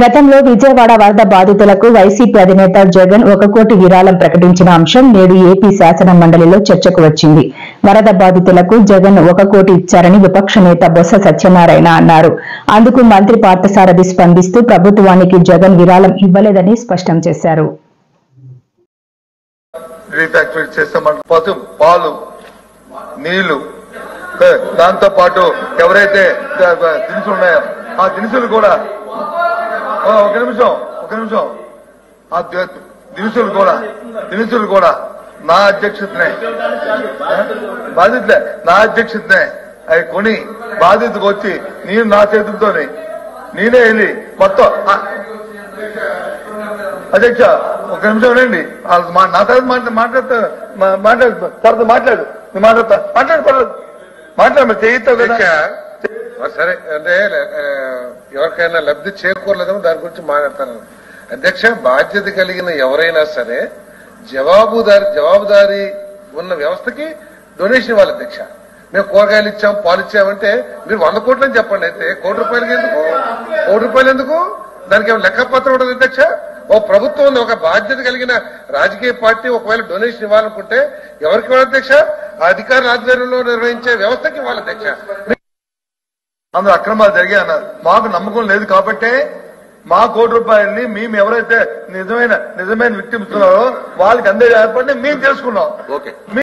గతంలో విజయవాడ వరద బాధితులకు వైసీపీ అధినేత జగన్ 1 కోటి విరాళం ప్రకటించిన అంశం నేడు ఏపీ శాసన మండలిలో చర్చకు వచ్చింది. వరద బాధితులకు జగన్ 1 కోటి ఇచ్చారని విపక్ష నేత బొత్స సత్యనారాయణ అన్నారు. అందుకు మంత్రి పార్థసారథి స్పందిస్తూ ప్రభుత్వానికి జగన్ విరాళం ఇవ్వలేదని స్పష్టం చేశారు. నీళ్లు దాంతో పాటు ఎవరైతే దినుసులు ఉన్నాయో ఆ దినుసులు కూడా ఒక నిమిషం ఆ దినుసులు కూడా నా అధ్యక్షతనే అవి కొని బాధితుకు వచ్చి నేను నా చేతులతోనే నేనే వెళ్ళి మొత్తం అధ్యక్ష ఒక నిమిషం రండి నా తర్వాత మాట్లాడు చేయిస్తావు కదా. సరే అంటే ఎవరికైనా లబ్ధి చేకూరలేదని దాని గురించి మాట్లాడతాను. అధ్యక్ష, బాధ్యత కలిగిన ఎవరైనా సరే జవాబుదారీ ఉన్న వ్యవస్థకి డొనేషన్ ఇవ్వాలి. అధ్యక్ష, మేము కూరగాయలు ఇచ్చాం, పాలు ఇచ్చామంటే మీరు 100 కోట్లు అని చెప్పండి. అయితే కోటి రూపాయలు ఎందుకు దానికి ఏమైనా లెక్కపత్రం ఉండదు. అధ్యక్ష, ఓ ప్రభుత్వం ఉంది, ఒక బాధ్యత కలిగిన రాజకీయ పార్టీ ఒకవేళ డొనేషన్ ఇవ్వాలనుకుంటే ఎవరికి ఇవ్వాలి అధ్యక్ష? ఆ అధికారుల ఆధ్వర్యంలో నిర్వహించే వ్యవస్థకి ఇవ్వాలి. అధ్యక్ష, అందులో అక్రమాలు జరిగాయి అన్నారు. మాకు నమ్మకం లేదు కాబట్టే మా ₹1 మేము ఎవరైతే నిజమైన విక్టిమ్స్ ఉన్నారో వాళ్ళకి అందే ఏర్పడి మేము తెలుసుకున్నాం.